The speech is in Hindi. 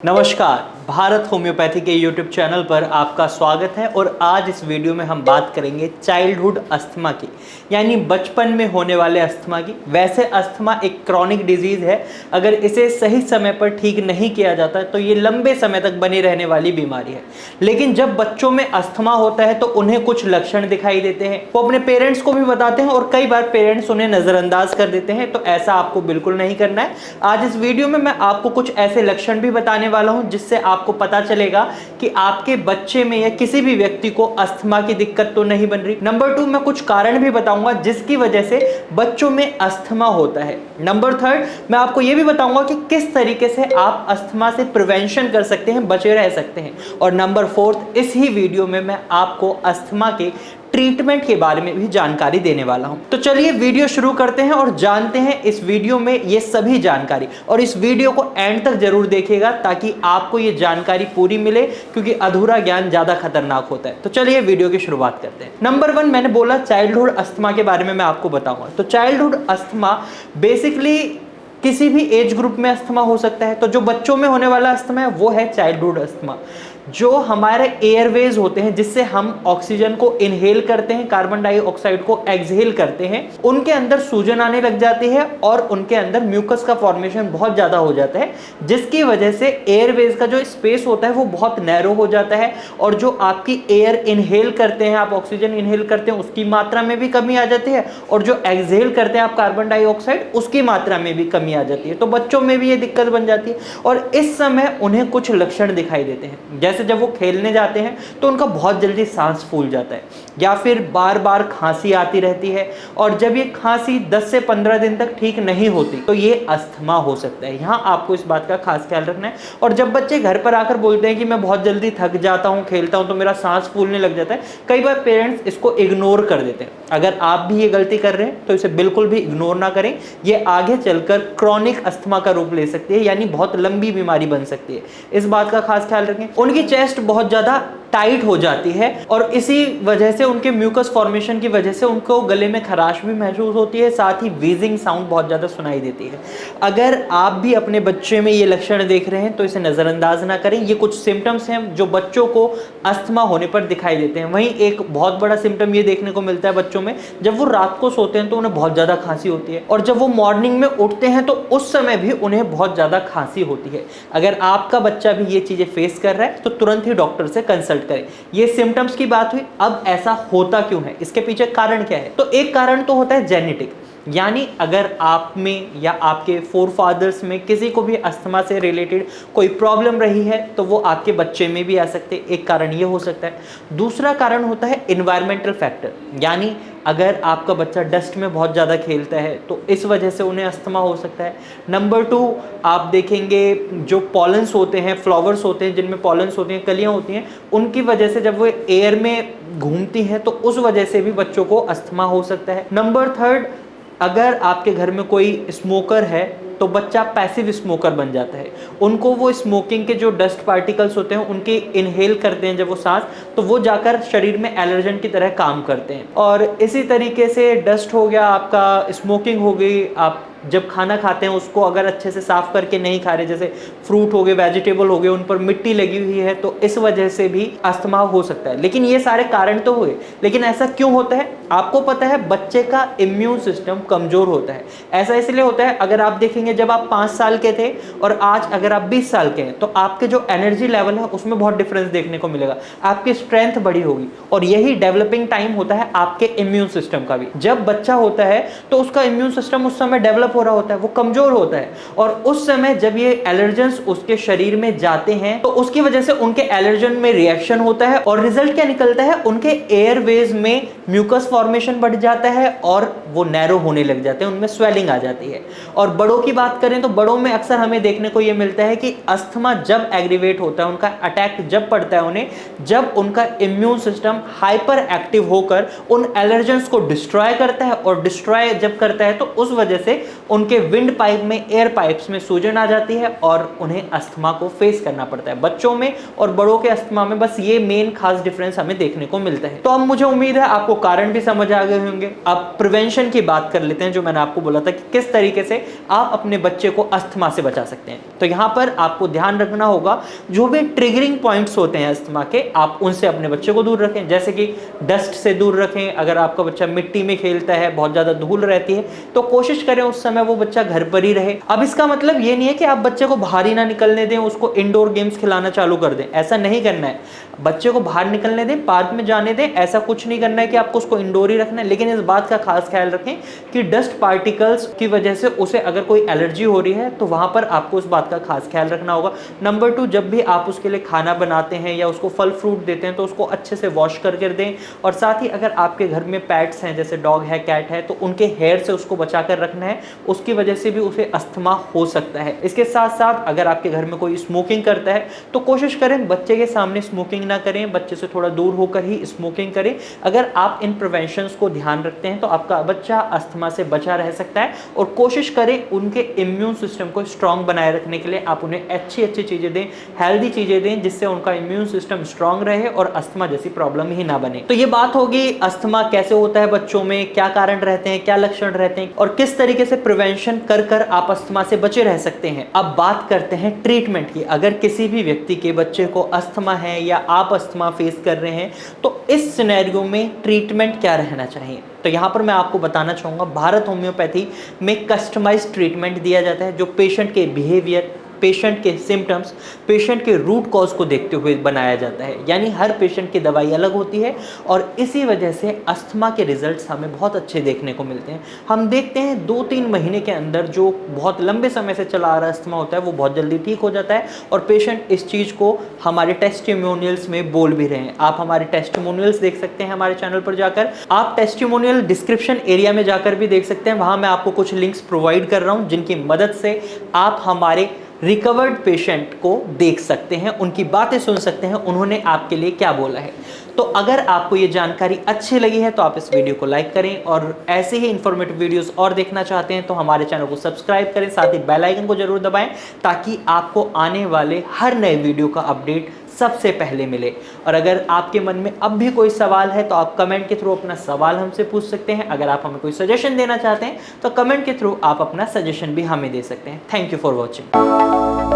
नमस्कार, भारत होम्योपैथी के YouTube चैनल पर आपका स्वागत है। और आज इस वीडियो में हम बात करेंगे चाइल्डहुड अस्थमा की, यानी बचपन में होने वाले अस्थमा की। वैसे अस्थमा एक क्रॉनिक डिजीज है, अगर इसे सही समय पर ठीक नहीं किया जाता तो ये लंबे समय तक बनी रहने वाली बीमारी है। लेकिन जब बच्चों में अस्थमा होता है तो उन्हें कुछ लक्षण दिखाई देते हैं, वो अपने पेरेंट्स को भी बताते हैं और कई बार पेरेंट्स उन्हें नज़रअंदाज कर देते हैं। तो ऐसा आपको बिल्कुल नहीं करना है। आज इस वीडियो में मैं आपको कुछ ऐसे लक्षण भी बताने वाला हूं जिससे आपको पता चलेगा कि आपके बच्चे में या किसी भी व्यक्ति को अस्थमा की दिक्कत तो नहीं बन रही। नंबर 2, मैं कुछ कारण भी बताऊंगा जिसकी वजह से बच्चों में अस्थमा होता है। नंबर 3, मैं आपको यह भी बताऊंगा कि किस तरीके से आप अस्थमा से प्रिवेंशन कर सकते हैं, बचे रह सकते हैं। और नंबर 4, इस ही वीडियो में मैं आपको अस्थमा के ट्रीटमेंट के बारे में भी जानकारी देने वाला हूं। तो चलिए वीडियो शुरू करते हैं और जानते हैं इस वीडियो में ये सभी जानकारी। और इस वीडियो को एंड तक जरूर देखिएगा ताकि आपको ये जानकारी पूरी मिले, क्योंकि अधूरा ज्ञान ज्यादा खतरनाक होता है। तो चलिए वीडियो की शुरुआत करते हैं। नंबर 1, मैंने बोला चाइल्डहुड अस्थमा के बारे में मैं आपको बताऊंगा। तो चाइल्डहुड अस्थमा बेसिकली किसी भी एज ग्रुप में अस्थमा हो सकता है। तो जो बच्चों में होने वाला अस्थमा है वो है चाइल्डहुड अस्थमा। जो हमारे एयरवेज होते हैं जिससे हम ऑक्सीजन को इनहेल करते हैं, कार्बन डाइऑक्साइड को एक्सहेल करते हैं, उनके अंदर सूजन आने लग जाती है और उनके अंदर म्यूकस का फॉर्मेशन बहुत ज्यादा हो जाता है, जिसकी वजह से एयरवेज का जो स्पेस होता है वो बहुत नैरो हो जाता है। और जो आपकी एयर इनहेल करते हैं, आप ऑक्सीजन इनहेल करते हैं, उसकी मात्रा में भी कमी आ जाती है। और जो एक्सहेल करते हैं आप कार्बन डाइऑक्साइड, उसकी मात्रा में भी कमी आ जाती है। तो बच्चों में भी ये दिक्कत बन जाती है और इस समय उन्हें कुछ लक्षण दिखाई देते हैं। जैसे जब वो खेलने जाते हैं तो उनका बहुत जल्दी सांस फूल जाता है, या फिर बार बार खांसी आती रहती है। और जब ये खांसी 10 से 15 दिन तक ठीक नहीं होती तो ये अस्थमा हो सकता है। यहाँ आपको इस बात का खास ख्याल रखना है। और जब बच्चे घर पर आकर बोलते हैं कि मैं बहुत जल्दी थक जाता हूँ, खेलता हूँ तो मेरा सांस फूलने लग जाता है, कई बार पेरेंट्स इसको इग्नोर कर देते हैं। अगर आप भी ये गलती कर रहे हैं तो इसे बिल्कुल भी इग्नोर ना करें। ये आगे चलकर क्रॉनिक अस्थमा का रूप ले सकती है, यानी बहुत लंबी बीमारी बन सकती है। इस बात का खास ख्याल रखें। उनकी चेस्ट बहुत ज्यादा टाइट हो जाती है और इसी वजह से उनके म्यूकस फॉर्मेशन की वजह से उनको गले में खराश भी महसूस होती है, साथ ही व्हीजिंग साउंड बहुत ज़्यादा सुनाई देती है। अगर आप भी अपने बच्चे में ये लक्षण देख रहे हैं तो इसे नज़रअंदाज ना करें। ये कुछ सिम्टम्स हैं जो बच्चों को अस्थमा होने पर दिखाई देते हैं। वहीं एक बहुत बड़ा सिम्टम ये देखने को मिलता है बच्चों में, जब वो रात को सोते हैं तो उन्हें बहुत ज़्यादा खांसी होती है, और जब वो मॉर्निंग में उठते हैं तो उस समय भी उन्हें बहुत ज़्यादा खांसी होती है। अगर आपका बच्चा भी ये चीज़ें फेस कर रहा है तो तुरंत ही डॉक्टर से कंसल्ट करें। ये सिम्टम्स की बात हुई। अब ऐसा होता क्यों है, इसके पीछे कारण क्या है? तो एक कारण तो होता है जेनेटिक, यानी अगर आप में या आपके फोरफादर्स में किसी को भी अस्थमा से रिलेटेड कोई प्रॉब्लम रही है तो वो आपके बच्चे में भी आ सकते हैं। एक कारण ये हो सकता है। दूसरा कारण होता है एनवायरमेंटल फैक्टर, यानी अगर आपका बच्चा डस्ट में बहुत ज़्यादा खेलता है तो इस वजह से उन्हें अस्थमा हो सकता है। नंबर 2, आप देखेंगे जो पॉलन्स होते हैं, फ्लावर्स होते हैं जिनमें पॉलन्स होती हैं, कलियाँ होती हैं, उनकी वजह से जब वो एयर में घूमती हैं तो उस वजह से भी बच्चों को अस्थमा हो सकता है। नंबर 3, अगर आपके घर में कोई स्मोकर है तो बच्चा पैसिव स्मोकर बन जाता है। उनको वो स्मोकिंग के जो डस्ट पार्टिकल्स होते हैं उनके इनहेल करते हैं जब वो सांस, तो वो जाकर शरीर में एलर्जन की तरह काम करते हैं। और इसी तरीके से डस्ट हो गया, आपका स्मोकिंग हो गई, आप जब खाना खाते हैं उसको अगर अच्छे से साफ करके नहीं खा रहे, जैसे फ्रूट हो गए, वेजिटेबल हो गए, उन पर मिट्टी लगी हुई है, तो इस वजह से भी अस्थमा हो सकता है। लेकिन ये सारे कारण तो हुए, लेकिन ऐसा क्यों होता है? आपको पता है बच्चे का इम्यून सिस्टम कमजोर होता है। ऐसा इसलिए होता है, अगर आप देखेंगे जब आप 5 साल के थे और आज अगर आप 20 साल के हैं तो आपके जो एनर्जी लेवल है उसमें बहुत डिफरेंस देखने को मिलेगा, आपकी स्ट्रेंथ बढ़ी होगी। और यही डेवलपिंग टाइम होता है आपके इम्यून सिस्टम का भी। जब बच्चा होता है तो उसका इम्यून सिस्टम उस समय डेवलप हो रहा होता है, वो कमजोर होता है, और उस समय जब ये एलर्जेंस उसके शरीर में जाते हैं तो उसकी वजह से उनके एलर्जन में रिएक्शन होता है और रिजल्ट क्या निकलता है? उनके एयरवेज में म्यूकस फॉर्मेशन बढ़ जाता है और वो नैरो होने लग जाते हैं, उनमें स्वेलिंग आ जाती है। और बड़ों की बात करें तो बड़ों में अक्सर हमें देखने को ये मिलता है कि अस्थमा जब एग्रीवेट होता है, उनका अटैक जब पड़ता है उन्हें, जब उनका इम्यून सिस्टम हाइपर एक्टिव होकर उन एलर्जेंस को डिस्ट्रॉय करता है, और डिस्ट्रॉय जब करता है तो उस वजह से उनके विंड पाइप में, एयर पाइप्स में सूजन आ जाती है और उन्हें अस्थमा को फेस करना पड़ता है। बच्चों में और बड़ों के अस्थमा में बस ये मेन खास डिफरेंस हमें देखने को मिलता है। तो अब मुझे उम्मीद है आपको कारण भी समझ आ गए होंगे। अब प्रिवेंशन की बात कर लेते हैं, जो मैंने आपको बोला था कि किस तरीके से आप अपने बच्चे को अस्थमा से बचा सकते हैं। तो यहाँ पर आपको ध्यान रखना होगा, जो भी ट्रिगरिंग पॉइंट्स होते हैं अस्थमा के, आप उनसे अपने बच्चे को दूर रखें। जैसे कि डस्ट से दूर रखें। अगर आपका बच्चा मिट्टी में खेलता है, बहुत ज्यादा धूल रहती है, तो कोशिश करें उस समय वो बच्चा घर पर ही रहे। अब इसका मतलब ये नहीं है कि आप बच्चे को बाहर ही ना निकलने दें, उसको इंडोर गेम्स खिलाना चालू कर दें, ऐसा नहीं करना है। बच्चे को बाहर निकलने दें, पार्क में जाने दें, ऐसा कुछ नहीं करना है कि आपको उसको इंडोर ही रखना है। लेकिन इस बात का खास ख्याल रखें कि डस्ट पार्टिकल्स की वजह से उसे अगर कोई एलर्जी हो रही है तो वहां पर आपको उस बात का खास ख्याल रखना होगा। नंबर 2, जब भी आप उसके लिए खाना बनाते हैं या उसको फल फ्रूट देते हैं तो उसको अच्छे से वॉश करके दें। और साथ ही अगर आपके घर में पेट्स हैं, जैसे डॉग है, कैट है, तो उनके हेयर से उसको बचा कर रखना है, उसकी वजह से भी उसे अस्थमा हो सकता है। इसके साथ साथ अगर आपके घर में कोई स्मोकिंग करता है तो कोशिश करें बच्चे के सामने स्मोकिंग ना करें, बच्चे से थोड़ा दूर होकर ही स्मोकिंग करें। अगर आप इन प्रिवेंशंस को ध्यान रखते हैं तो आपका बच्चा अस्थमा से बचा रह सकता है। और कोशिश करें उनके इम्यून सिस्टम को स्ट्रांग बनाए रखने के लिए आप उन्हें अच्छी अच्छी चीजें दें, हेल्दी चीजें दें, जिससे उनका इम्यून सिस्टम स्ट्रांग रहे और अस्थमा जैसी प्रॉब्लम ही ना बने। तो ये बात होगी अस्थमा कैसे होता है बच्चों में, क्या कारण रहते हैं, क्या लक्षण रहते हैं और किस तरीके से प्रिवेंशन कर कर आप अस्थमा से बचे रह सकते हैं। अब बात करते हैं ट्रीटमेंट की। अगर किसी भी व्यक्ति के बच्चे को अस्थमा है या आप अस्थमा फेस कर रहे हैं तो इस सिनेरियो में ट्रीटमेंट क्या रहना चाहिए। तो यहाँ पर मैं आपको बताना चाहूँगा, भारत होम्योपैथी में कस्टमाइज्ड ट्रीटमेंट दिया जाता है, जो पेशेंट के बिहेवियर, पेशेंट के सिम्टम्स, पेशेंट के रूट कॉज को देखते हुए बनाया जाता है। यानी हर पेशेंट की दवाई अलग होती है और इसी वजह से अस्थमा के रिजल्ट्स हमें बहुत अच्छे देखने को मिलते हैं। हम देखते हैं 2-3 महीने के अंदर जो बहुत लंबे समय से चला आ रहा अस्थमा होता है वो बहुत जल्दी ठीक हो जाता है और पेशेंट इस चीज़ को हमारे टेस्टिमोनियल्स में बोल भी रहे हैं। आप हमारे टेस्टिमोनियल्स देख सकते हैं हमारे चैनल पर जाकर। आप टेस्टिमोनियल डिस्क्रिप्शन एरिया में जाकर भी देख सकते हैं, वहाँ मैं आपको कुछ लिंक्स प्रोवाइड कर रहा हूँ जिनकी मदद से आप हमारे रिकवर्ड पेशेंट को देख सकते हैं, उनकी बातें सुन सकते हैं, उन्होंने आपके लिए क्या बोला है। तो अगर आपको ये जानकारी अच्छी लगी है तो आप इस वीडियो को लाइक करें और ऐसे ही इंफॉर्मेटिव वीडियोस और देखना चाहते हैं तो हमारे चैनल को सब्सक्राइब करें, साथ ही बेल आइकन को जरूर दबाएं ताकि आपको आने वाले हर नए वीडियो का अपडेट सबसे पहले मिले। और अगर आपके मन में अब भी कोई सवाल है तो आप कमेंट के थ्रू अपना सवाल हमसे पूछ सकते हैं। अगर आप हमें कोई सजेशन देना चाहते हैं तो कमेंट के थ्रू आप अपना सजेशन भी हमें दे सकते हैं। Thank you for watching.